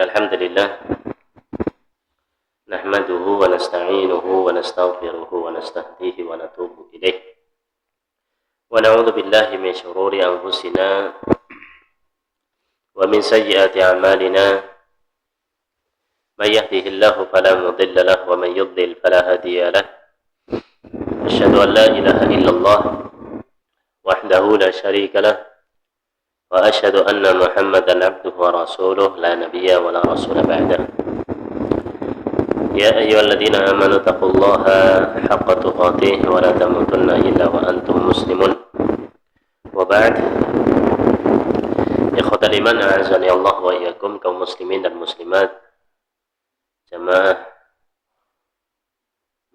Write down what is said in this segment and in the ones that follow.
الحمد لله نحمده ونستعينه ونستغفره ونستهديه ونتوب إليه ونعوذ بالله من شرور أنفسنا ومن سيئات أعمالنا من يهده الله فلا مضل له ومن يضلل فلا هادي له أشهد أن لا إله إلا الله وحده لا شريك له وأشهد أن محمدا عبده ورسوله لا نبي ولا رسول بعده يا أيها الذين آمنوا اتقوا الله حق تقاته ولا تموتن إلا وأنتم مسلمون وبعد إخوة الإيمان أعزني الله وإياكم kaum muslimin dan muslimat jamaah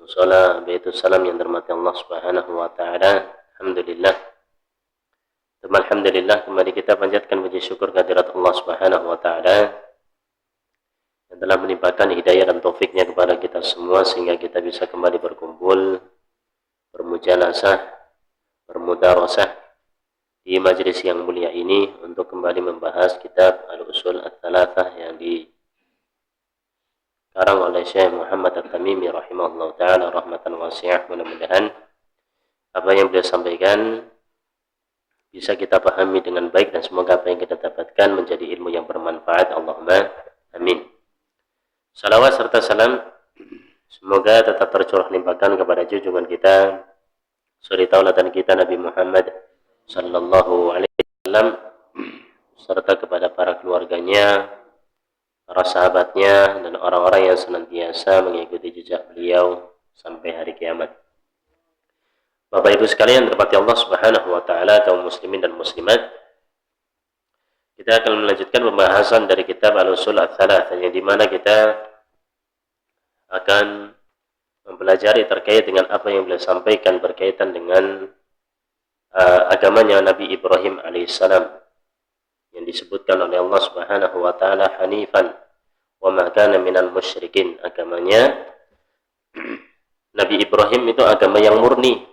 mushola Baitus Salam yang dirahmati Allah Subhanahu wa taala. Alhamdulillah. Alhamdulillah, kembali kita panjatkan puji syukur kehadirat Allah Subhanahu wa taala yang telah menimpakan hidayah dan taufiknya kepada kita semua sehingga kita bisa kembali berkumpul, bermujalasah, bermudarasah di majelis yang mulia ini untuk kembali membahas kitab Al-Usul Ats-Tsalatsah yang dikarang oleh Syekh Muhammad At-Tamimi rahimahullah taala rahmatan wasi'ah. Mudah-mudahan apa yang beliau sampaikan bisa kita pahami dengan baik dan semoga apa yang kita dapatkan menjadi ilmu yang bermanfaat. Allahumma amin. Salawat serta salam semoga tetap tercurah limpahkan kepada junjungan kita, suri tauladan kita Nabi Muhammad sallallahu alaihi wasallam, serta kepada para keluarganya, para sahabatnya, dan orang-orang yang senantiasa mengikuti jejak beliau sampai hari kiamat. Bapak Ibu sekalian dirahmati Allah Subhanahu wa taala, kaum muslimin dan muslimat. Kita akan melanjutkan pembahasan dari kitab Al-Usul Ats-Tsalatsah yang dimana kita akan mempelajari terkait dengan apa yang beliau sampaikan berkaitan dengan agamanya Nabi Ibrahim alaihissalam yang disebutkan oleh Allah Subhanahu wa taala hanifan wa ma kana minal musyrikin. Agamanya Nabi Ibrahim itu agama yang murni,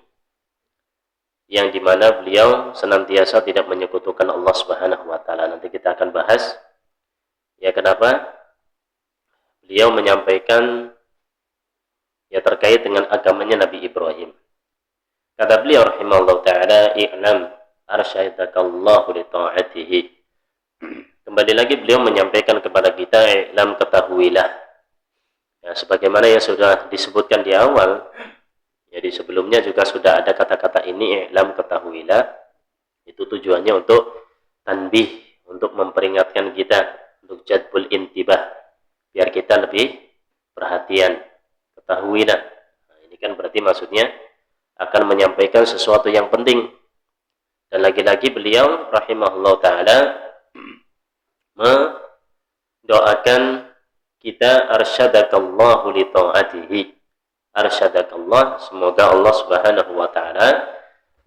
yang dimana beliau senantiasa tidak menyekutukan Allah Subhanahu wa taala. Nanti kita akan bahas ya kenapa beliau menyampaikan ya terkait dengan agamanya Nabi Ibrahim. Kata beliau rahimahullah taala, i'lam arsyadakallahu li ta'atihi. Kembali lagi beliau menyampaikan kepada kita, i'lam, ketahuilah. Ya, sebagaimana yang sudah disebutkan di awal, jadi sebelumnya juga sudah ada kata-kata ini, i'lam, ketahuilah. Itu tujuannya untuk tanbih, untuk memperingatkan kita, untuk jadbul intibah, biar kita lebih perhatian. Ketahuilah. Nah, ini kan berarti maksudnya akan menyampaikan sesuatu yang penting. Dan lagi-lagi beliau rahimahullah ta'ala mendoakan kita, arsyadakallahu li ta'atihi. Arsyadakallah, semoga Allah Subhanahu wa taala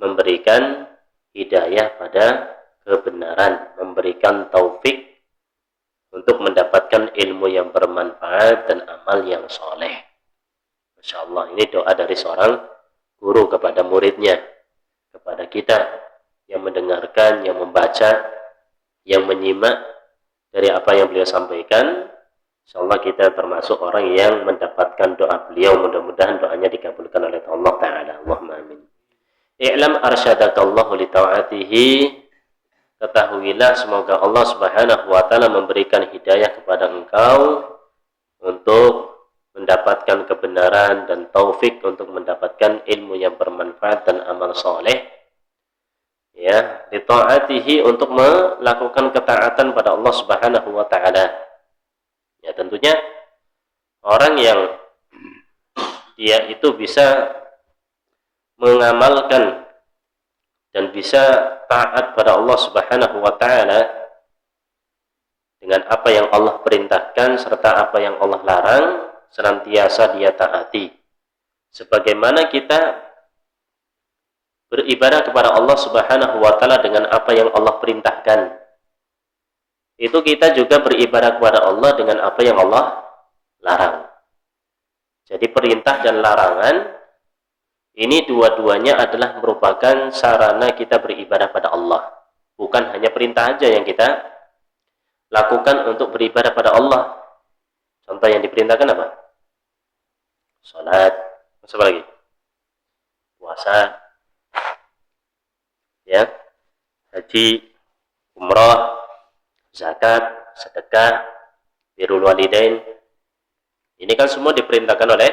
memberikan hidayah pada kebenaran, memberikan taufik untuk mendapatkan ilmu yang bermanfaat dan amal yang soleh. Masya Allah, ini doa dari seorang guru kepada muridnya, kepada kita yang mendengarkan, yang membaca, yang menyimak dari apa yang beliau sampaikan. InsyaAllah kita termasuk orang yang mendapatkan doa beliau. Mudah-mudahan doanya dikabulkan oleh Allah Ta'ala. Allahumma amin. I'lam arsyadakallahu li ta'atihi. Ketahuilah semoga Allah Subhanahu wa ta'ala memberikan hidayah kepada engkau untuk mendapatkan kebenaran dan taufik untuk mendapatkan ilmu yang bermanfaat dan amal soleh. Ya, li ta'atihi, untuk melakukan ketaatan pada Allah Subhanahu wa ta'ala. Ya, tentunya orang yang dia itu bisa mengamalkan dan bisa taat pada Allah Subhanahu wa taala dengan apa yang Allah perintahkan serta apa yang Allah larang, senantiasa dia taati. Sebagaimana kita beribadah kepada Allah Subhanahu wa taala dengan apa yang Allah perintahkan, itu kita juga beribadah kepada Allah dengan apa yang Allah larang. Jadi perintah dan larangan ini dua-duanya adalah merupakan sarana kita beribadah pada Allah. Bukan hanya perintah aja yang kita lakukan untuk beribadah pada Allah. Contoh yang diperintahkan apa? Salat, apa lagi? Puasa, ya, haji, umrah, zakat, sedekah, birrul walidain. Ini kan semua diperintahkan oleh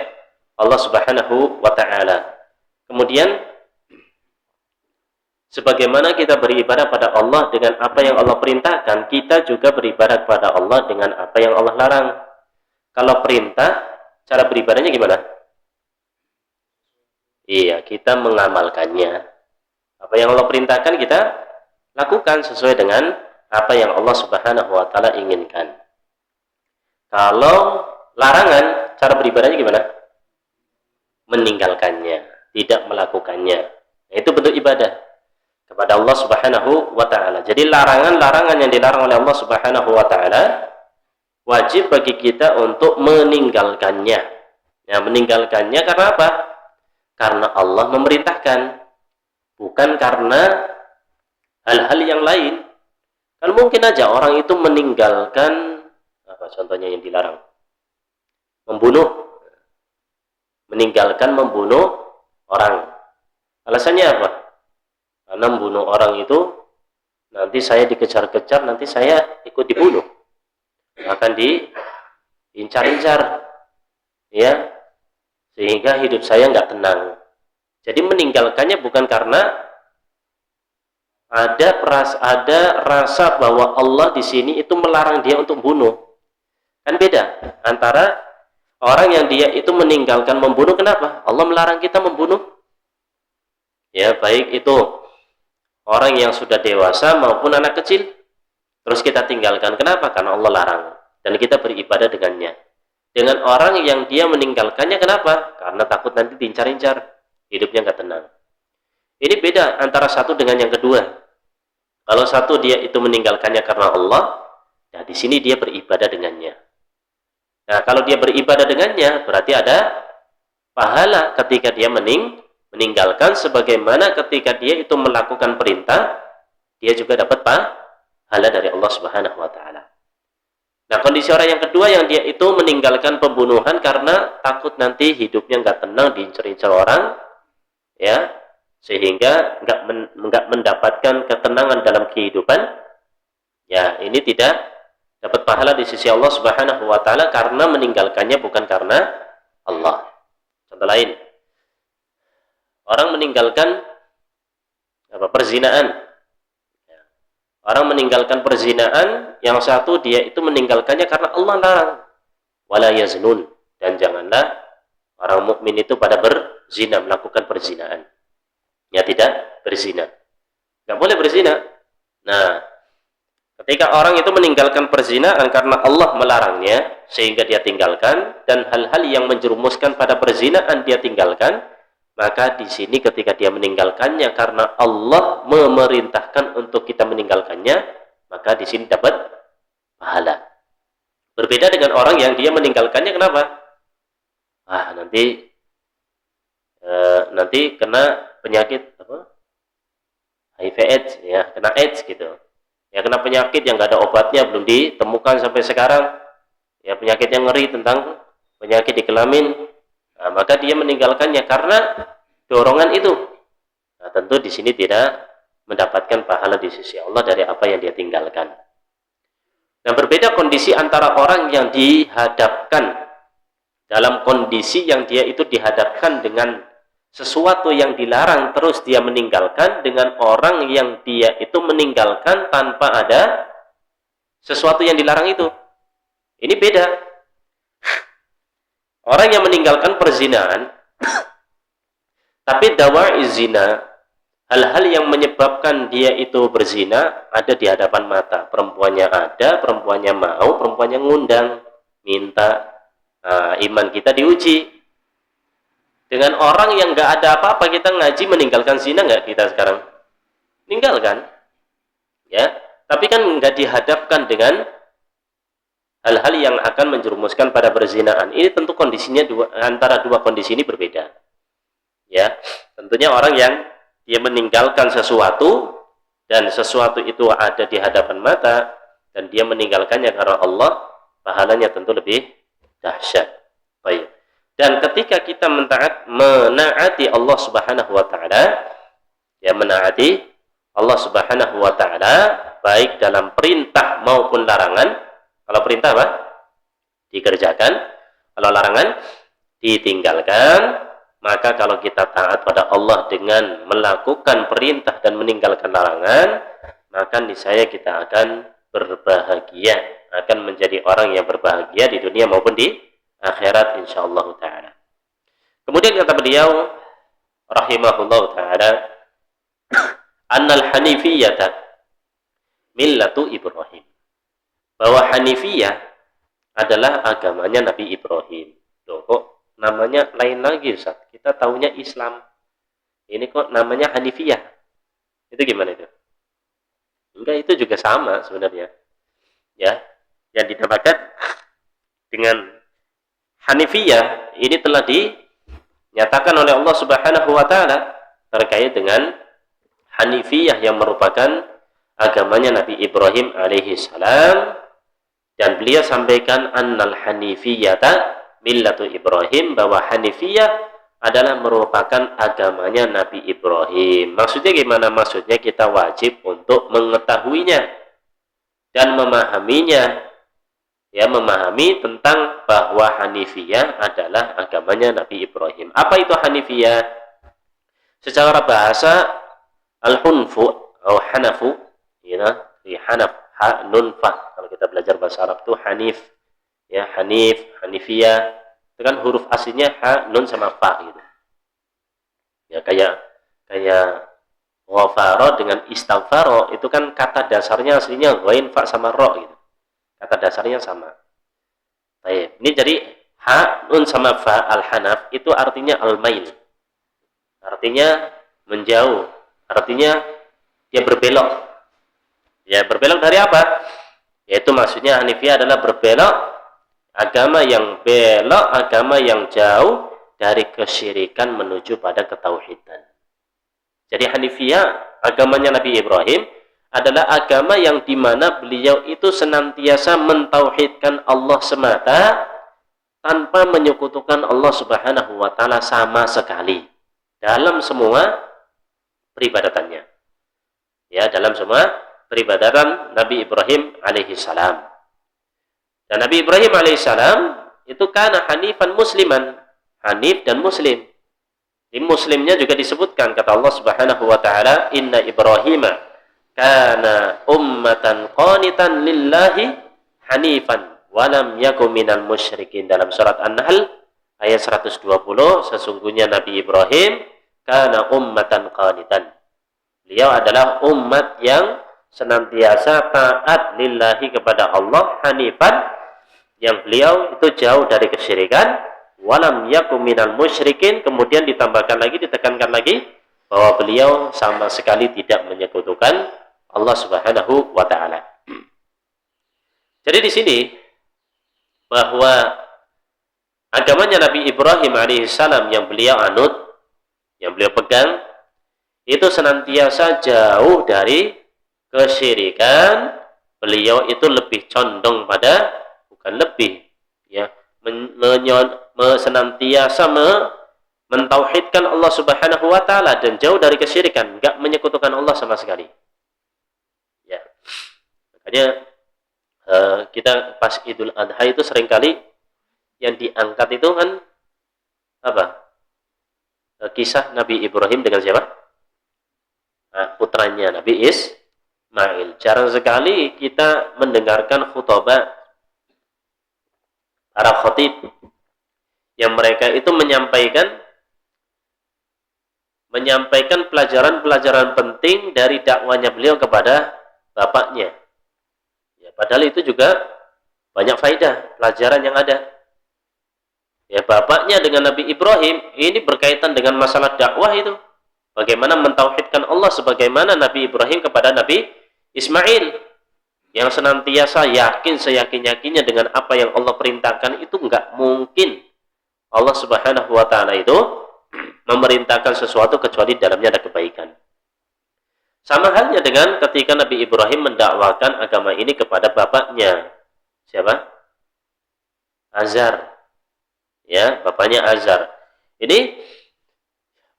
Allah Subhanahu wa taala. Kemudian sebagaimana kita beribadah pada Allah dengan apa yang Allah perintahkan, kita juga beribadah kepada Allah dengan apa yang Allah larang. Kalau perintah, cara beribadahnya gimana? Iya, kita mengamalkannya. Apa yang Allah perintahkan kita lakukan sesuai dengan apa yang Allah Subhanahu wa taala inginkan. Kalau larangan, cara beribadahnya gimana? Meninggalkannya, tidak melakukannya. Itu bentuk ibadah kepada Allah Subhanahu wa taala. Jadi larangan-larangan yang dilarang oleh Allah Subhanahu wa taala wajib bagi kita untuk meninggalkannya. Ya, meninggalkannya karena apa? Karena Allah memerintahkan, bukan karena hal-hal yang lain. Kan mungkin aja orang itu meninggalkan apa contohnya yang dilarang? Membunuh. Meninggalkan membunuh orang. Alasannya apa? Karena membunuh orang itu nanti saya dikejar-kejar, nanti saya ikut dibunuh. Akan diincar-incar. Ya. Sehingga hidup saya nggak tenang. Jadi meninggalkannya bukan karena ada rasa bahwa Allah di sini itu melarang dia untuk bunuh. Kan beda antara orang yang dia itu meninggalkan membunuh. Kenapa? Allah melarang kita membunuh. Ya, baik itu orang yang sudah dewasa maupun anak kecil. Terus kita tinggalkan. Kenapa? Karena Allah larang. Dan kita beribadah dengannya. Dengan orang yang dia meninggalkannya, kenapa? Karena takut nanti diincar-incar. Hidupnya nggak tenang. Ini beda antara satu dengan yang kedua. Kalau satu dia itu meninggalkannya karena Allah, nah di sini dia beribadah dengannya. Nah, kalau dia beribadah dengannya, berarti ada pahala ketika dia meninggalkan, sebagaimana ketika dia itu melakukan perintah, dia juga dapat pahala dari Allah Subhanahu wa taala. Nah, kondisi orang yang kedua yang dia itu meninggalkan pembunuhan karena takut nanti hidupnya nggak tenang, diincar-incar orang, ya, sehingga nggak mendapatkan ketenangan dalam kehidupan. Ya, ini tidak dapat pahala di sisi Allah Subhanahu wa taala karena meninggalkannya bukan karena Allah. Contoh lain, orang meninggalkan perzinaan. Orang meninggalkan perzinaan, yang satu dia itu meninggalkannya karena Allah larang. Wala yaznun, dan janganlah orang mukmin itu pada berzina, melakukan perzinaan. Ya, tidak berzina. Enggak boleh berzina. Nah, ketika orang itu meninggalkan perzinaan karena Allah melarangnya sehingga dia tinggalkan, dan hal-hal yang menjerumuskan pada perzinaan dia tinggalkan, maka di sini ketika dia meninggalkannya karena Allah memerintahkan untuk kita meninggalkannya, maka di sini dapat pahala. Berbeda dengan orang yang dia meninggalkannya kenapa? Nanti kena penyakit apa? HIV/AIDS, ya, kena AIDS gitu. Ya, kena penyakit yang nggak ada obatnya, belum ditemukan sampai sekarang. Ya, penyakit yang ngeri tentang penyakit di kelamin. Nah, maka dia meninggalkannya karena dorongan itu. Nah, tentu di sini tidak mendapatkan pahala di sisi Allah dari apa yang dia tinggalkan. Nah, berbeda kondisi antara orang yang dihadapkan dalam kondisi yang dia itu dihadapkan dengan sesuatu yang dilarang terus dia meninggalkan, dengan orang yang dia itu meninggalkan tanpa ada sesuatu yang dilarang itu. Ini beda. Orang yang meninggalkan perzinahan, tapi dawa'iz zina, hal-hal yang menyebabkan dia itu berzina ada di hadapan mata. Perempuannya ada, perempuannya mau, perempuannya ngundang, minta. Nah, iman kita diuji. Dengan orang yang nggak ada apa-apa kita ngaji meninggalkan zina nggak kita sekarang? Meninggalkan, ya. Tapi kan nggak dihadapkan dengan hal-hal yang akan menjerumuskan pada perzinaan. Ini tentu kondisinya antara dua kondisi ini berbeda. Ya, tentunya orang yang dia meninggalkan sesuatu dan sesuatu itu ada di hadapan mata, dan dia meninggalkannya karena Allah, pahalanya tentu lebih dahsyat. Baik. Dan ketika kita menaati Allah Subhanahu wa taala, ya menaati Allah Subhanahu wa taala baik dalam perintah maupun larangan. Kalau perintah apa? Dikerjakan. Kalau larangan ditinggalkan. Maka kalau kita taat pada Allah dengan melakukan perintah dan meninggalkan larangan, maka niscaya kita akan berbahagia, akan menjadi orang yang berbahagia di dunia maupun di akhirat insyaallah taala. Kemudian kata beliau rahimahullah taala, annal hanifiyata millatu Ibrahim. Bahwa Hanifiyah adalah agamanya Nabi Ibrahim. Loh, kok namanya lain lagi Ustaz? Kita taunya Islam. Ini kok namanya Hanifiyah? Itu gimana itu? Enggak, itu juga sama sebenarnya. Ya, yang dinamakan dengan Hanifiyah ini telah dinyatakan oleh Allah Subhanahu wa taala terkait dengan Hanifiyah yang merupakan agamanya Nabi Ibrahim alaihi salam, dan beliau sampaikan annal hanifiyata millatu Ibrahim, bahwa Hanifiyah adalah merupakan agamanya Nabi Ibrahim. Maksudnya gimana? Maksudnya kita wajib untuk mengetahuinya dan memahaminya, ya, memahami tentang bahwa Hanifiyah adalah agamanya Nabi Ibrahim. Apa itu Hanifiyah? Secara bahasa al-hunfu atau hanafu, ya, di hanaf, ha nun fa. Kalau kita belajar bahasa Arab itu hanif, ya, hanif, hanifiyah, itu kan huruf aslinya ha, nun sama fa gitu. Ya, kayak ghafaro dengan istaghfaro itu kan kata dasarnya aslinya ghain fa sama ro gitu. Kata dasarnya sama. Baik, ini jadi ha, nun sama fa al-hanaf itu artinya al-mail. Artinya menjauh, artinya dia berbelok. Ya, berbelok dari apa? Yaitu maksudnya Hanifiyah adalah berbelok, agama yang belok, agama yang jauh dari kesyirikan menuju pada ketauhidan. Jadi Hanifiyah, agamanya Nabi Ibrahim, adalah agama yang dimana beliau itu senantiasa mentauhidkan Allah semata tanpa menyekutukan Allah Subhanahu wa taala sama sekali dalam semua peribadatannya. Ya, dalam semua peribadatan Nabi Ibrahim alaihi salam. Dan Nabi Ibrahim alaihissalam itu kana hanifan musliman, hanif dan muslim. Di muslimnya juga disebutkan kata Allah Subhanahu wa taala, inna Ibrahim kana ummatan qanitan lillahi hanifan wa lam yakun minal musyrikin. Dalam surat An-Nahl ayat 120, sesungguhnya Nabi Ibrahim kana ummatan qanitan. Beliau adalah umat yang senantiasa taat lillahi kepada Allah, hanifan, yang beliau itu jauh dari kesyirikan, walam yakum minal musyrikin. Kemudian ditambahkan lagi, ditekankan lagi bahwa beliau sama sekali tidak menyekutukan Allah Subhanahu wa taala. Jadi di sini bahwa agamanya Nabi Ibrahim alaihissalam yang beliau anut, yang beliau pegang, itu senantiasa jauh dari kesyirikan. Beliau itu lebih condong pada, bukan lebih, ya, senantiasa mentauhidkan Allah Subhanahu wa taala dan jauh dari kesyirikan, enggak menyekutukan Allah sama sekali. Ya. Makanya kita pas Idul Adha itu seringkali yang diangkat itu kan apa? Kisah Nabi Ibrahim dengan siapa? Putranya Nabi Ismail. Jarang sekali kita mendengarkan khutbah para khatib yang mereka itu menyampaikan pelajaran-pelajaran penting dari dakwanya beliau kepada bapaknya. Ya, padahal itu juga banyak faedah pelajaran yang ada. Ya, bapaknya dengan Nabi Ibrahim ini berkaitan dengan masalah dakwah itu. Bagaimana mentauhidkan Allah sebagaimana Nabi Ibrahim kepada Nabi Ismail, yang senantiasa yakin seyakin-yakinnya dengan apa yang Allah perintahkan. Itu enggak mungkin Allah Subhanahu wa taala itu memerintahkan sesuatu kecuali dalamnya ada kebaikan. Sama halnya dengan ketika Nabi Ibrahim mendakwakan agama ini kepada bapaknya. Siapa? Azar. Ya, bapaknya Azar. Ini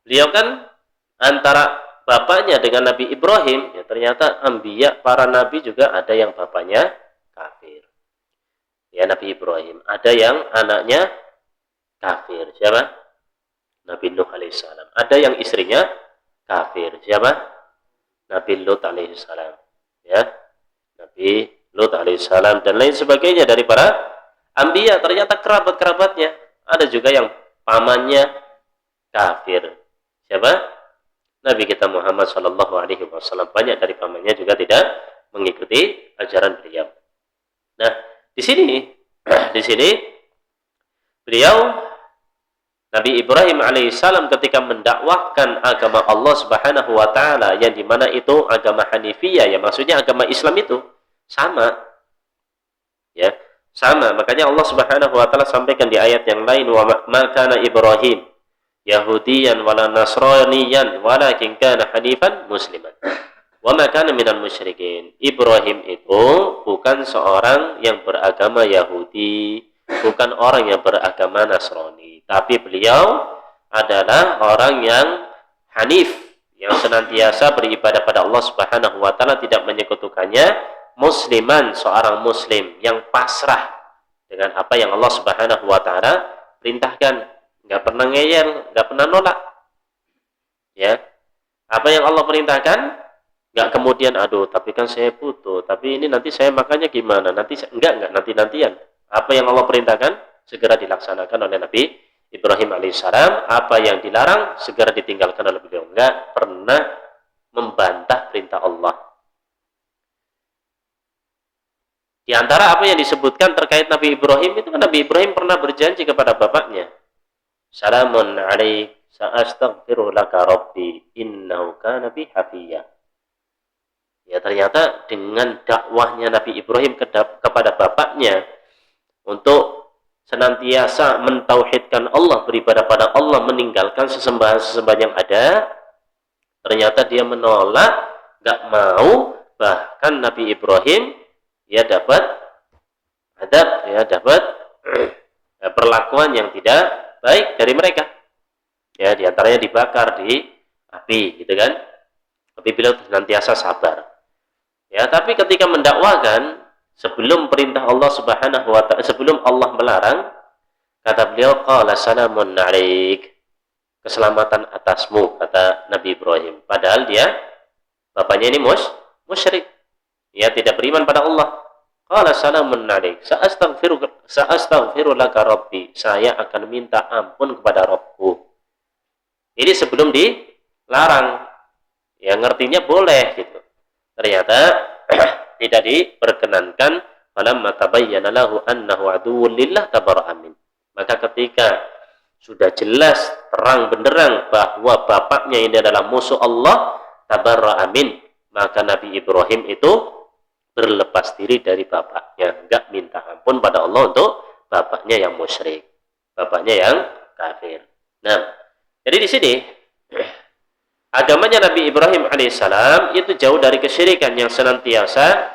beliau kan antara bapaknya dengan Nabi Ibrahim, ya ternyata anbiya, para nabi juga ada yang bapaknya kafir. Ya, Nabi Ibrahim. Ada yang anaknya kafir. Siapa? Nabi Nuh alaihissalam. Ada yang istrinya kafir. Siapa? Nabi Lut alaihissalam, ya, Nabi Lut alaihissalam dan lain sebagainya dari para anbiya. Ternyata kerabat-kerabatnya ada juga yang pamannya kafir. Siapa? Nabi kita Muhammad Shallallahu Alaihi Wasallam. Banyak dari pamannya juga tidak mengikuti ajaran beliau. Nah, di sini beliau Nabi Ibrahim alaihissalam ketika mendakwahkan agama Allah Subhanahu wa taala yang dimana itu agama Hanifiyah, ya maksudnya agama Islam itu sama. Ya, sama. Makanya Allah Subhanahu wa taala sampaikan di ayat yang lain, wa ma kana Ibrahim Yahudiyan wala Nasraniyan walakin kana hanifan musliman. Wa ma kana minal musyrikin. Ibrahim itu bukan seorang yang beragama Yahudi, bukan orang yang beragama Nasrani, tapi beliau adalah orang yang hanif, yang senantiasa beribadah pada Allah Subhanahu wa taala, tidak menyekutukannya, musliman, seorang muslim yang pasrah dengan apa yang Allah Subhanahu wa taala perintahkan, nggak pernah ngeyel, nggak pernah nolak. Ya. Apa yang Allah perintahkan, nggak kemudian aduh, tapi kan saya butuh, tapi ini nanti saya makannya gimana? Nanti enggak nanti-nantian. Apa yang Allah perintahkan segera dilaksanakan oleh Nabi Ibrahim alaihissalam. Apa yang dilarang segera ditinggalkan oleh beliau. Enggak pernah membantah perintah Allah. Di antara apa yang disebutkan terkait Nabi Ibrahim itu kan Nabi Ibrahim pernah berjanji kepada bapaknya, salamun alaik sa'astaghfiru laka rabbi innahu kana bi hafiyya. Ya, ternyata dengan dakwahnya Nabi Ibrahim kepada bapaknya untuk senantiasa mentauhidkan Allah, beribadah pada Allah, meninggalkan sesembahan-sesembahan yang ada, ternyata dia menolak, nggak mau. Bahkan Nabi Ibrahim ya dapat adab, ya dapat perlakuan yang tidak baik dari mereka. Ya, diantaranya dibakar di api, gitu kan? Tapi beliau senantiasa sabar. Ya, tapi ketika mendakwakan, sebelum perintah Allah Subhanahu wa taala, sebelum Allah melarang, kata beliau, qala salamun alaik, keselamatan atasmu, kata Nabi Ibrahim. Padahal dia bapaknya ini musyrik. Ya, tidak beriman pada Allah. Qala salamun alaik, sa'astaghfiru laka rabbi, saya akan minta ampun kepada Rabbku. Ini sebelum dilarang. Ya, ngertinya boleh gitu. Ternyata tidak diperkenankan. Falamma tabayyana lahu annahu aduwwun lillah tabara'a min. Maka ketika sudah jelas terang benderang bahwa bapaknya ini adalah musuh Allah, tabara'a min, maka Nabi Ibrahim itu berlepas diri dari bapaknya, enggak minta ampun pada Allah untuk bapaknya yang musyrik, bapaknya yang kafir. Nah, jadi di sini agamanya Nabi Ibrahim alaihissalam itu jauh dari kesyirikan, yang senantiasa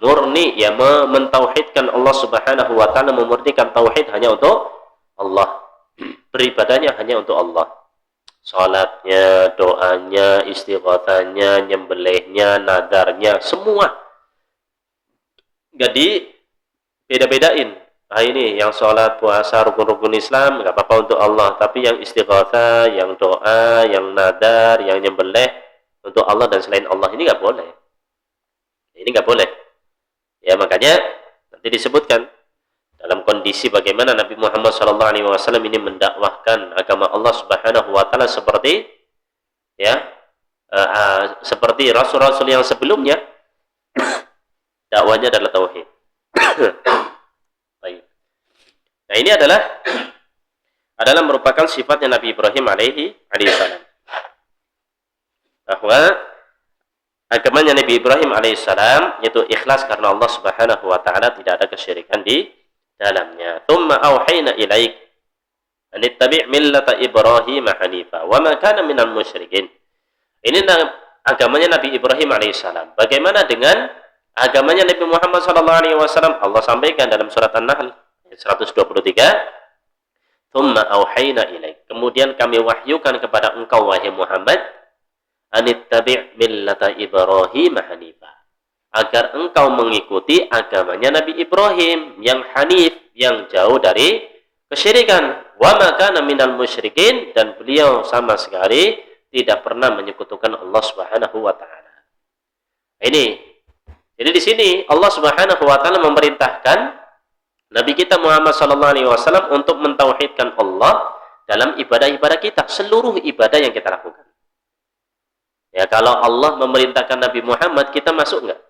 murni, ya, mentauhidkan Allah Subhanahu wa taala, memurnikan tauhid hanya untuk Allah. Beribadahnya hanya untuk Allah. Salatnya, doanya, istighatsanya, nyembelihnya, nadarnya, semua enggak dibeda-bedain. Nah, ini yang sholat, puasa, rukun-rukun Islam nggak apa-apa untuk Allah, tapi yang istighatsah, yang doa, yang nadar, yang nyembelih untuk Allah dan selain Allah ini nggak boleh. Ini nggak boleh. Ya, makanya nanti disebutkan dalam kondisi bagaimana Nabi Muhammad SAW ini mendakwahkan agama Allah Subhanahu Wa Taala seperti, ya, seperti rasul-rasul yang sebelumnya, dakwanya adalah tauhid. Nah, ini adalah merupakan sifatnya Nabi Ibrahim alaihissalam. Bahwa agamanya Nabi Ibrahim alaihissalam yaitu ikhlas karena Allah Subhanahu wa taala, tidak ada kesyirikan di dalamnya. Tsumma auhayna ilaik an ittabi' millata Ibrahim hanifa wa ma kana minal musyrikin. Ini agamanya Nabi Ibrahim alaihissalam. Bagaimana dengan agamanya Nabi Muhammad SAW? Allah sampaikan dalam surat An-Nahl 123, "Tsumma auhayna ilaik." Kemudian kami wahyukan kepada engkau wahai Muhammad, "Anittabi' millata Ibrahim hanifa." Agar engkau mengikuti agamanya Nabi Ibrahim yang hanif, yang jauh dari kesyirikan. Wa ma kana minal musyrikin, dan beliau sama sekali tidak pernah menyekutukan Allah Subhanahu wa taala. Ini. Jadi di sini Allah Subhanahu wa taala memerintahkan Nabi kita Muhammad sallallahu alaihi wasallam untuk mentauhidkan Allah dalam ibadah-ibadah kita, seluruh ibadah yang kita lakukan. Ya, kalau Allah memerintahkan Nabi Muhammad, kita masuk enggak?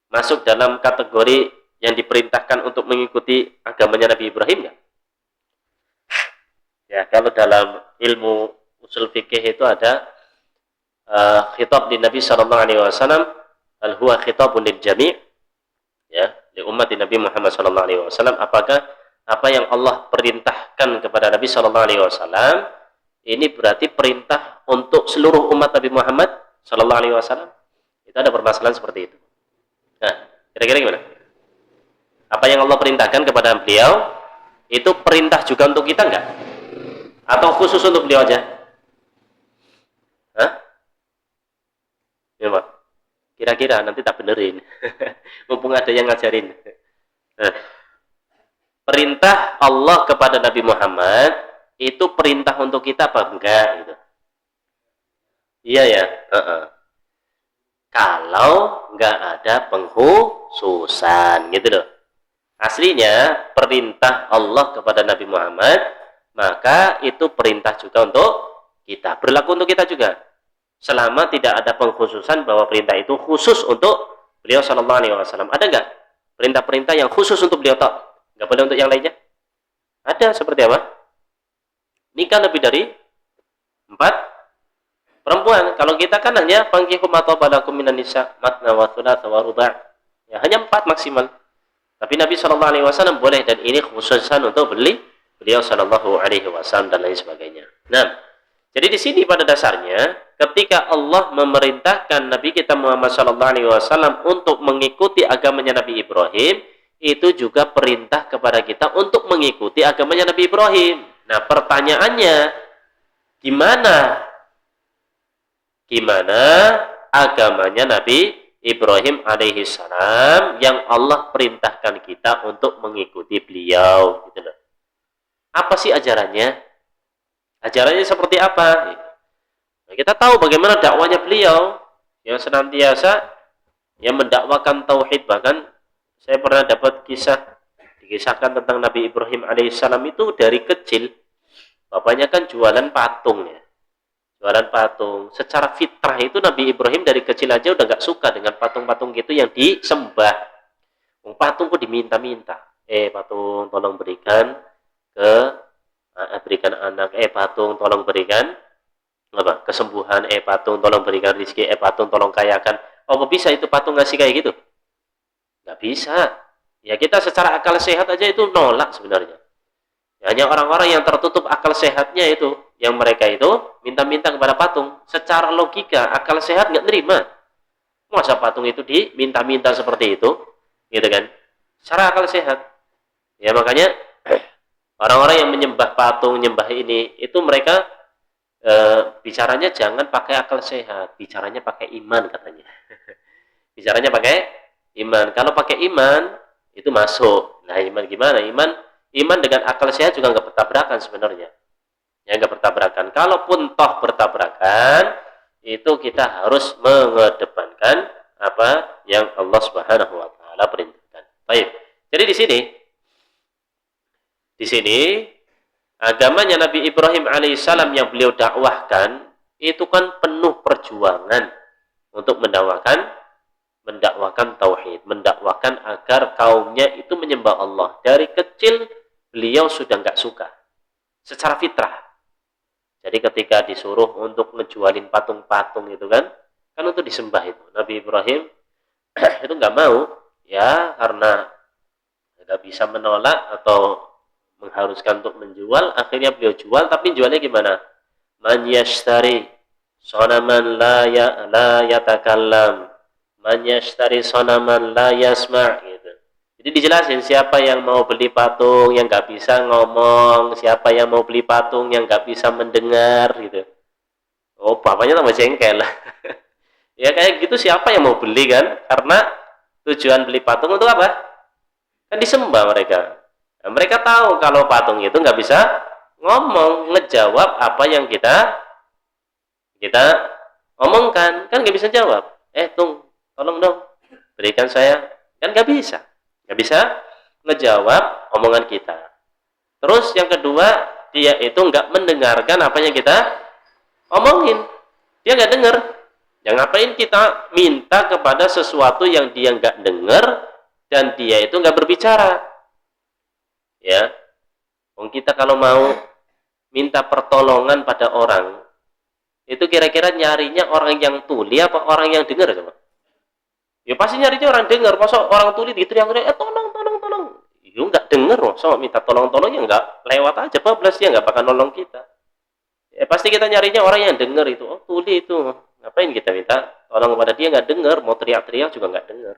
Masuk dalam kategori yang diperintahkan untuk mengikuti agamanya Nabi Ibrahim enggak? Ya, kalau dalam ilmu usul fikih itu ada khitab di Nabi sallallahu alaihi wasallam, al huwa khitabun lil jami', ya, li ummati Nabi Muhammad sallallahu alaihi wasallam. Apakah apa yang Allah perintahkan kepada Nabi sallallahu alaihi wasallam ini berarti perintah untuk seluruh umat Nabi Muhammad sallallahu alaihi wasallam? Itu ada permasalahan seperti itu. Nah, kira-kira gimana? Apa yang Allah perintahkan kepada beliau itu perintah juga untuk kita enggak? Atau khusus untuk beliau aja? Hah? Ya, Pak. Kira-kira nanti tak benerin. Mumpung ada yang ngajarin. Nah, perintah Allah kepada Nabi Muhammad itu perintah untuk kita apa enggak gitu? Iya ya. Kalau enggak ada pengkhususan gitu loh. Aslinya perintah Allah kepada Nabi Muhammad, maka itu perintah juga untuk kita, berlaku untuk kita juga. Selama tidak ada pengkhususan bahwa perintah itu khusus untuk beliau sallallahu alaihi wasallam. Ada enggak perintah-perintah yang khusus untuk beliau tok? Enggak boleh untuk yang lainnya? Ada, seperti apa? Nikah lebih dari 4 perempuan. Kalau kita kan hanya fankihu ma taba lakum minan nisa matna wa thulatha wa ruba'. Ya, hanya 4 maksimal. Tapi Nabi sallallahu alaihi wasallam boleh, dan ini khususan untuk beliau sallallahu alaihi wasallam dan lain sebagainya. Nah, jadi di sini pada dasarnya ketika Allah memerintahkan Nabi kita Muhammad sallallahu alaihi wasallam untuk mengikuti agamanya Nabi Ibrahim, itu juga perintah kepada kita untuk mengikuti agamanya Nabi Ibrahim. Nah, pertanyaannya gimana agamanya Nabi Ibrahim alaihi salam yang Allah perintahkan kita untuk mengikuti beliau gitu loh. Apa sih ajarannya? Ajarannya seperti apa? Nah, kita tahu bagaimana dakwanya beliau yang senantiasa yang mendakwakan tauhid. Bahkan saya pernah dapat dikisahkan tentang Nabi Ibrahim alaihissalam itu dari kecil bapaknya kan jualan patung ya. Jualan patung. Secara fitrah itu Nabi Ibrahim dari kecil aja udah gak suka dengan patung-patung gitu yang disembah. Patung kok diminta-minta. Patung tolong berikan berikan anak. Patung tolong berikan kesembuhan. Patung tolong berikan rezeki. Patung tolong kayakan. Oh, kok bisa itu patung ngasih kayak gitu? Gak bisa. Ya, kita secara akal sehat aja itu nolak sebenarnya. Hanya orang-orang yang tertutup akal sehatnya itu, yang mereka itu minta-minta kepada patung. Secara logika, akal sehat nggak nerima. Masa patung itu diminta-minta seperti itu, gitu kan? Secara akal sehat. Ya, makanya orang-orang yang menyembah patung, menyembah ini, itu mereka bicaranya jangan pakai akal sehat, bicaranya pakai iman katanya. Bicaranya pakai iman. Kalau pakai iman, itu masuk. Nah, iman gimana? Iman dengan akal sehat juga nggak bertabrakan sebenarnya. Ya, nggak bertabrakan. Kalaupun toh bertabrakan, itu kita harus mengedepankan apa yang Allah Subhanahu wa taala perintahkan. Baik. Jadi di sini agamanya Nabi Ibrahim alaihissalam yang beliau dakwahkan itu kan penuh perjuangan untuk mendakwakan tauhid, mendakwakan agar kaumnya itu menyembah Allah. Dari kecil beliau sudah nggak suka secara fitrah. Jadi ketika disuruh untuk ngejualin patung-patung itu kan untuk disembah itu, Nabi Ibrahim itu nggak mau, ya, karena nggak bisa menolak atau mengharuskan untuk menjual. Akhirnya beliau jual, tapi jualnya gimana? Man yashtari sonaman la yatakallam, man yashtari sonaman la yasma' gitu. Jadi dijelasin siapa yang mau beli patung yang nggak bisa ngomong, siapa yang mau beli patung yang nggak bisa mendengar gitu. Oh, bapaknya tambah jengkel. Ya kayak gitu, siapa yang mau beli kan? Karena tujuan beli patung untuk apa? Kan disembah mereka. Nah, mereka tahu kalau patung itu nggak bisa ngomong, ngejawab apa yang kita omongkan, kan nggak bisa jawab. Tolong dong, berikan saya, kan nggak bisa ngejawab omongan kita. Terus yang kedua, dia itu nggak mendengarkan apa yang kita omongin, dia nggak dengar. Yang ngapain kita minta kepada sesuatu yang dia nggak dengar dan dia itu nggak berbicara? Ya, kita kalau mau minta pertolongan pada orang, itu kira-kira nyarinya orang yang tuli apa orang yang dengar coba? Ya pasti nyarinya orang dengar. Masa orang tuli diteriak-teriak, tolong. Itu nggak dengar, so minta tolong ya nggak, lewat aja bablas, dia nggak bakal nolong kita. Ya pasti kita nyarinya orang yang dengar itu. Oh, tuli itu, ngapain kita minta tolong kepada dia, nggak dengar, mau teriak-teriak juga nggak dengar.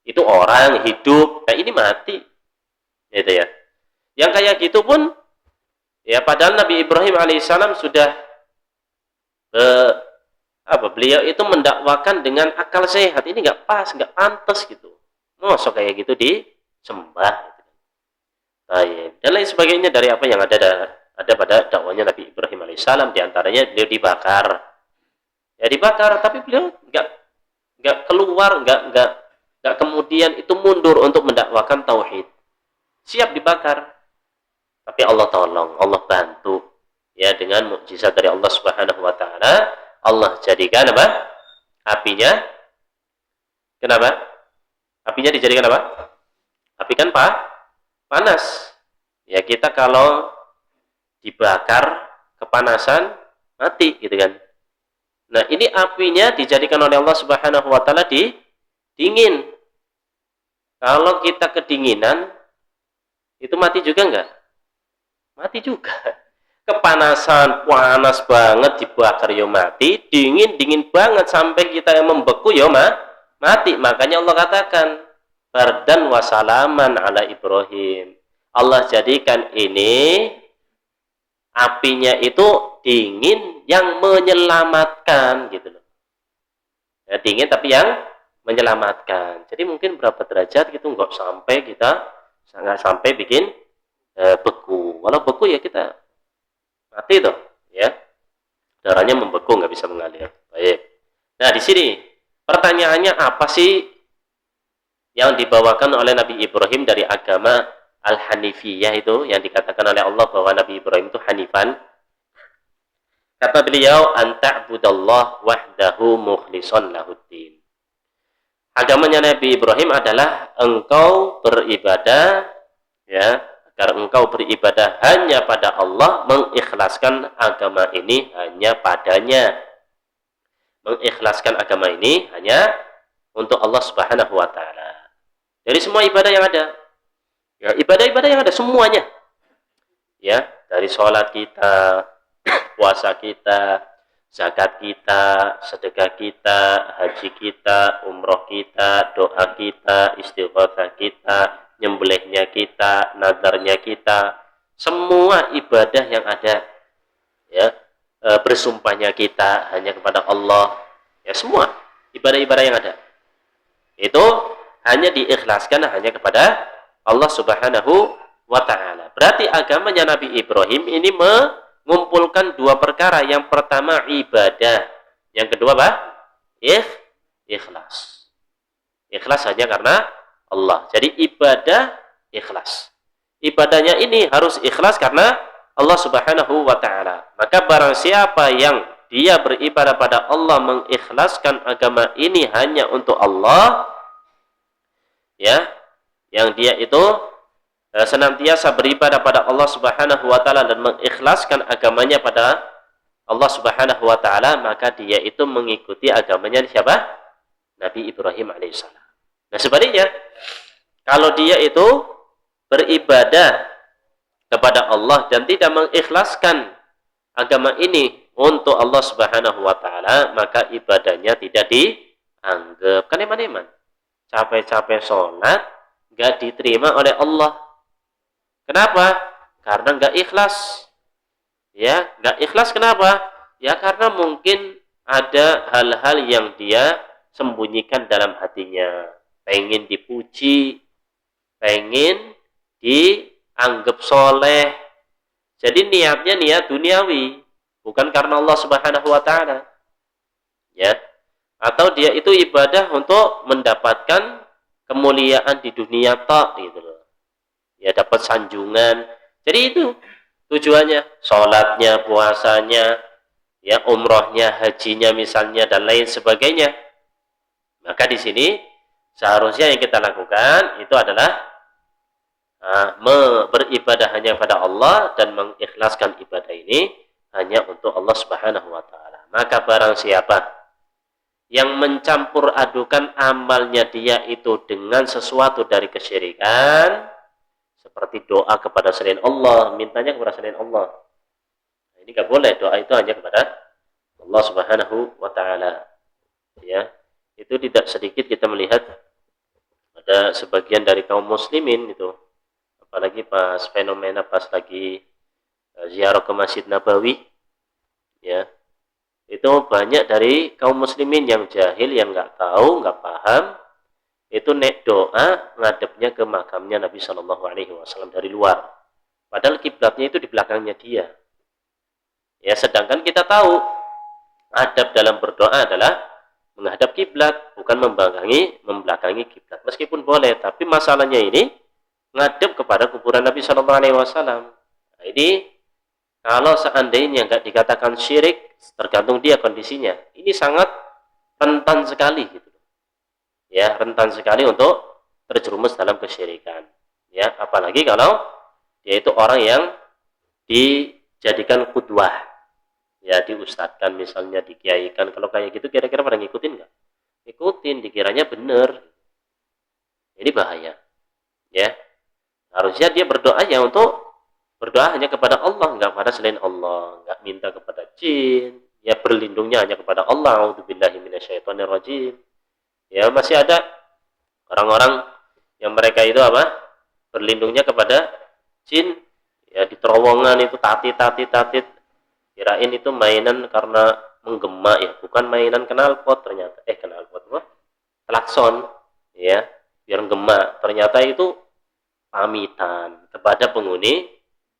Itu orang hidup, nah ini mati, gitu ya. Yang kayak gitu pun, ya padahal Nabi Ibrahim alaihissalam sudah beliau itu mendakwakan dengan akal sehat, ini nggak pas, nggak pantas gitu. Mosok kayak gitu disembah. Dan lain sebagainya dari apa yang ada pada dakwanya Nabi Ibrahim alaihissalam, diantaranya beliau dibakar. Ya dibakar, tapi beliau nggak keluar, nggak kemudian itu mundur untuk mendakwakan tauhid. Siap dibakar, tapi Allah tolong, Allah bantu, ya dengan mukjizat dari Allah Subhanahu Wa Taala. Allah jadikan apa? Apinya. Kenapa? Apinya dijadikan apa? Api kan panas. Ya kita kalau dibakar kepanasan mati gitu kan. Nah ini apinya dijadikan oleh Allah Subhanahu Wa Taala dingin. Kalau kita kedinginan itu mati juga enggak? Mati juga. Kepanasan, panas banget, dibakar ya mati, dingin banget sampai kita yang membeku ya mati. Makanya Allah katakan bardan wa salaman ala Ibrahim. Allah jadikan ini apinya itu dingin yang menyelamatkan gitu loh. Ya, dingin tapi yang menyelamatkan. Jadi mungkin berapa derajat gitu, nggak sampai bikin beku. Kalau beku ya kita mati toh, ya. Darahnya membeku, nggak bisa mengalir. Baik. Nah, di sini pertanyaannya apa sih yang dibawakan oleh Nabi Ibrahim dari agama Al-Hanifiyah itu, yang dikatakan oleh Allah bahwa Nabi Ibrahim itu hanifan? Kata beliau, anta'budallah wahdahu mukhlishon lahuddin. Agamanya Nabi Ibrahim adalah engkau beribadah, ya, agar engkau beribadah hanya pada Allah, mengikhlaskan agama ini hanya padanya. Mengikhlaskan agama ini hanya untuk Allah Subhanahu Wa Taala. Dari semua ibadah yang ada, ya ibadah-ibadah yang ada semuanya, ya, dari sholat kita, puasa kita, zakat kita, sedekah kita, haji kita, umroh kita, doa kita, istighatsah kita, nyembelihnya kita, nadarnya kita, semua ibadah yang ada, ya, bersumpahnya kita hanya kepada Allah, ya, semua ibadah-ibadah yang ada itu hanya diikhlaskan hanya kepada Allah Subhanahu Wa Taala. Berarti agamanya Nabi Ibrahim ini mengumpulkan dua perkara. Yang pertama ibadah, yang kedua apa? Ikhlas. Ikhlas hanya karena Allah. Jadi ibadah ikhlas. Ibadahnya ini harus ikhlas karena Allah Subhanahu Wa Taala. Maka barang siapa yang dia beribadah pada Allah, mengikhlaskan agama ini hanya untuk Allah, ya, yang dia itu senantiasa beribadah pada Allah Subhanahu Wa Taala dan mengikhlaskan agamanya pada Allah Subhanahu Wa Taala, maka dia itu mengikuti agamanya siapa? Nabi Ibrahim alaihissalam. Nah sebaliknya, kalau dia itu beribadah kepada Allah dan tidak mengikhlaskan agama ini untuk Allah Subhanahu wa taala, maka ibadahnya tidak dianggap. Kan eman-eman. Capek-capek sholat nggak diterima oleh Allah. Kenapa? Karena nggak ikhlas. Ya, nggak ikhlas kenapa? Ya karena mungkin ada hal-hal yang dia sembunyikan dalam hatinya. Pengen dipuji, pengen dianggap soleh. Jadi niatnya niat duniawi, bukan karena Allah Subhanahu wa taala. Ya. Atau dia itu ibadah untuk mendapatkan kemuliaan di dunia tok gitu loh. Ya dapat sanjungan. Jadi itu tujuannya, sholatnya, puasanya, ya umrohnya, hajinya misalnya dan lain sebagainya. Maka di sini seharusnya yang kita lakukan itu adalah beribadah hanya kepada Allah dan mengikhlaskan ibadah ini hanya untuk Allah Subhanahu wa taala. Maka barang siapa yang mencampur adukan amalnya dia itu dengan sesuatu dari kesyirikan, seperti doa kepada selain Allah, mintanya kepada selain Allah. Nah, ini nggak boleh, doa itu hanya kepada Allah Subhanahu wa taala. Ya. Itu tidak sedikit kita melihat ada sebagian dari kaum muslimin itu, apalagi pas fenomena pas lagi ziarah ke Masjid Nabawi, ya. Itu banyak dari kaum muslimin yang jahil, yang nggak tahu, nggak paham, itu nek doa ngadepnya ke makamnya Nabi Shallallahu Alaihi Wasallam dari luar. Padahal kiblatnya itu di belakangnya dia. Ya, sedangkan kita tahu adab dalam berdoa adalah menghadap kiblat, bukan membelakangi kiblat. Meskipun boleh, tapi masalahnya ini ngadep kepada kuburan Nabi Shallallahu Alaihi Wasallam. Nah, ini kalau seandainya nggak dikatakan syirik, tergantung dia kondisinya. Ini sangat rentan sekali, gitu. Ya, rentan sekali untuk terjerumus dalam kesyirikan. Ya, apalagi kalau dia itu orang yang dijadikan qudwah, ya diustadkan misalnya, dikiaikan. Kalau kayak gitu kira-kira pada ngikutin nggak? Ikutin, dikiranya benar. Ini bahaya. Ya, harusnya dia berdoa ya untuk berdoa hanya kepada Allah, nggak pada selain Allah, nggak minta kepada jin, ya berlindungnya hanya kepada Allah. A'udzubillahi minasyaitonirrajim. Ya, masih ada orang-orang yang mereka itu apa? Berlindungnya kepada jin, ya di terowongan itu tatit, kirain itu mainan karena menggema, ya bukan mainan knalpot ternyata. Knalpot apa? Klakson, ya, biar gema. Ternyata itu pamitan kepada penghuni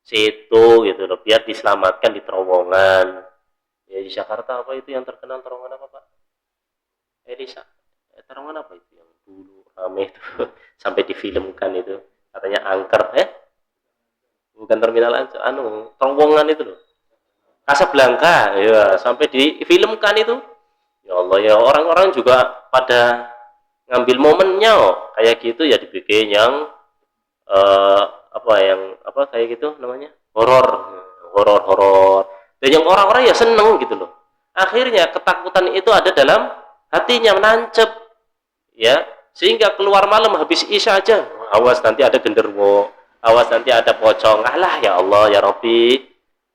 situ gitu loh, biar diselamatkan di terowongan. Ya di Jakarta apa itu yang terkenal terowongan apa Pak? Terowongan apa itu yang dulu rame itu sampai difilmkan itu, katanya angker, bukan terminal terowongan itu loh, Casablanca, ya sampai difilmkan itu. Ya Allah, ya orang-orang juga pada ngambil momennya kayak gitu, ya dibikin yang apa kayak gitu namanya horor, dan yang orang-orang ya seneng gitu loh. Akhirnya ketakutan itu ada dalam hatinya, menancep, ya, sehingga keluar malam habis isya aja, awas nanti ada genderuwo, awas nanti ada pocong. Alah ya Allah ya Robbi,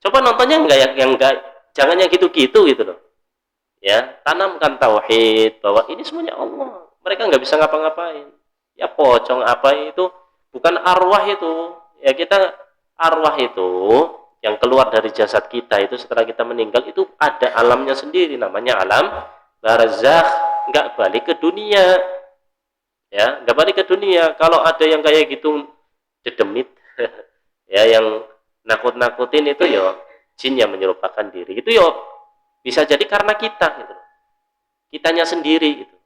coba nontonnya yang enggak, jangan yang gitu-gitu gitu loh. Ya, tanamkan tauhid bahwa ini semuanya Allah, mereka nggak bisa ngapa-ngapain. Ya pocong apa itu, bukan arwah itu. Ya kita, arwah itu yang keluar dari jasad kita itu setelah kita meninggal itu ada alamnya sendiri, namanya alam barzakh, nggak balik ke dunia. Ya, nggak balik ke dunia. Kalau ada yang kayak gitu dedemit ya, yang nakut-nakutin itu ya jin yang menyerupakan diri. Itu ya bisa jadi karena kita gitu. Kitanya sendiri gitu.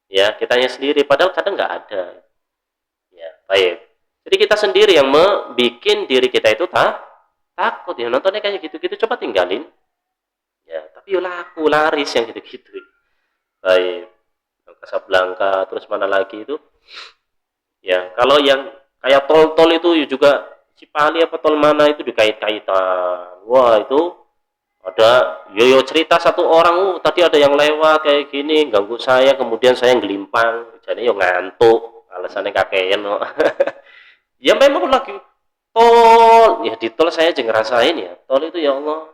Ya, kitanya sendiri padahal kadang nggak ada. Ya, baik. Jadi kita sendiri yang membuat diri kita itu takut ya, nontonnya kayak gitu-gitu, coba tinggalin. Ya, tapi ya laku, laris yang gitu-gitu. Baik. Casablanca, terus mana lagi itu? Ya, kalau yang kayak tol-tol itu juga Cipali apa tol mana itu dikait-kaitan. Wah, itu ada yoyo cerita satu orang, tadi ada yang lewat kayak gini ganggu saya, kemudian saya ngelimpang, jadi yo ngantuk, alasannya kakean no. Ya memang lagi tol, ya di tol saya aja ngerasain ya, tol itu ya Allah,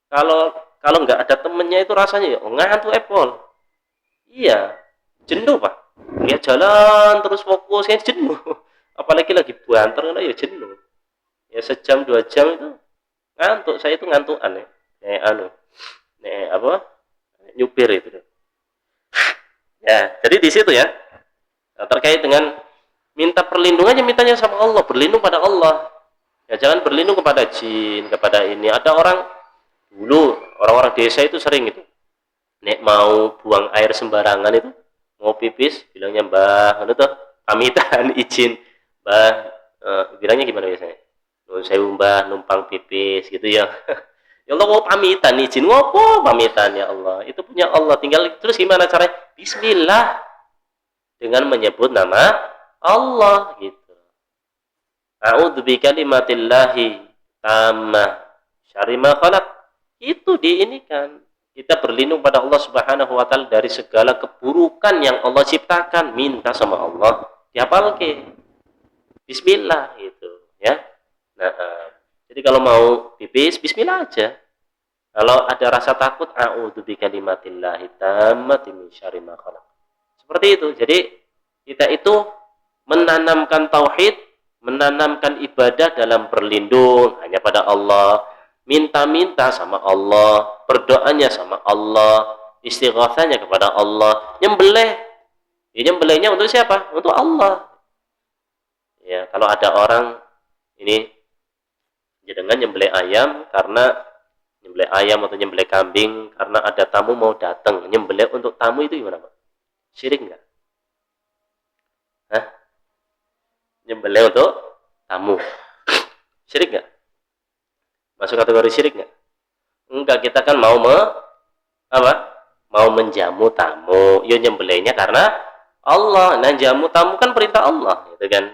kalau kalau nggak ada temennya itu rasanya ya ngantuk Apple. Iya, jenuh Pak. Dia jalan terus fokus ya jenuh. Apalagi lagi banter kan ya jenuh. Ya sejam 2 jam itu ngantuk. Saya itu ngantukan ya. Apa? Nyupir itu. Ya, jadi di situ ya. Nah, terkait dengan minta perlindungannya mintanya sama Allah, berlindung pada Allah. Ya jangan berlindung kepada jin, kepada ini. Ada orang dulu orang-orang desa itu sering itu. Nek mau buang air sembarangan itu, mau pipis, bilangnya Mbah, anu tuh pamitan izin, Mbah, bilangnya gimana biasanya? Nuwun sewu Mbah, numpang pipis gitu ya. Ya Allah mau pamitan izin, ngopo pamitan ya Allah. Itu punya Allah, tinggal terus gimana caranya? Bismillah dengan menyebut nama Allah gitu. A'udzu bikalimatillahi tammah syarri ma khalaq. Itu diinikan. Kita berlindung pada Allah Subhanahu wa taala dari segala keburukan yang Allah ciptakan. Minta sama Allah, dihafalke. Bismillah gitu, ya. Nah, jadi kalau mau pipis bismillah aja. Kalau ada rasa takut, a'udzu bikalimatillahi tammati min syarri ma khalaq. Seperti itu. Jadi kita itu menanamkan tauhid, menanamkan ibadah dalam berlindung hanya pada Allah, minta-minta sama Allah, berdoanya sama Allah, istighatsanya kepada Allah, nyembelih. Ya, nyembelihnya untuk siapa? Untuk Allah. Ya, kalau ada orang ini dengan nyembelih ayam karena nyembelih ayam atau nyembelih kambing karena ada tamu mau datang, nyembelih untuk tamu itu gimana, Pak? Syirik enggak? Hah? Nyembelih untuk tamu. Syirik enggak? Masuk kategori syirik enggak? Enggak, kita kan mau mau menjamu tamu. Ya nyembelihnya karena Allah. Nah, jamu tamu kan perintah Allah, gitu kan.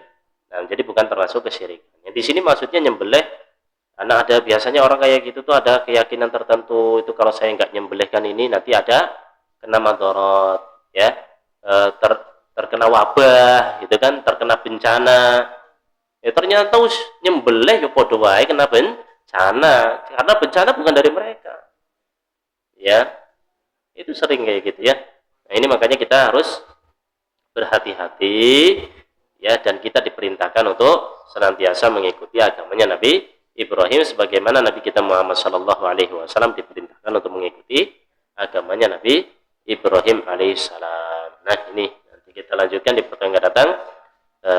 Nah, jadi bukan termasuk kesyirikan. Di sini maksudnya nyembelih karena ada biasanya orang kayak gitu tuh ada keyakinan tertentu itu kalau saya nggak nyembelihkan ini nanti ada kena madorot, ya, terkena wabah, gitu kan, terkena bencana. Ya ternyata nyembelih ya padha wae kena bencana, karena bencana bukan dari mereka. Ya, itu sering kayak gitu ya. Nah, ini makanya kita harus berhati-hati ya, dan kita diperintahkan untuk senantiasa mengikuti agamanya Nabi Ibrahim sebagaimana Nabi kita Muhammad sallallahu alaihi wasallam diperintahkan untuk mengikuti agamanya Nabi Ibrahim alaihissalam. Nah, ini nanti kita lanjutkan di pertemuan yang datang,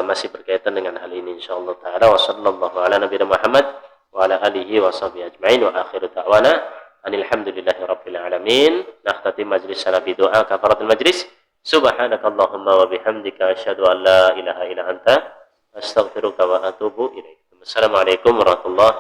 masih berkaitan dengan hal ini insyaallah taala. Wa sallallahu ala nabiyina Muhammad wa ala alihi wa sahbihi ajmain wa akhiru da'wana alhamdulillahi rabbil alamin. Nakhtatim majlis bi doa kafaratul majlis. Subhanakallahumma wa bihamdika asyhadu an la ilaha illa anta astaghfiruka wa atubu ilaik. Assalamualaikum warahmatullahi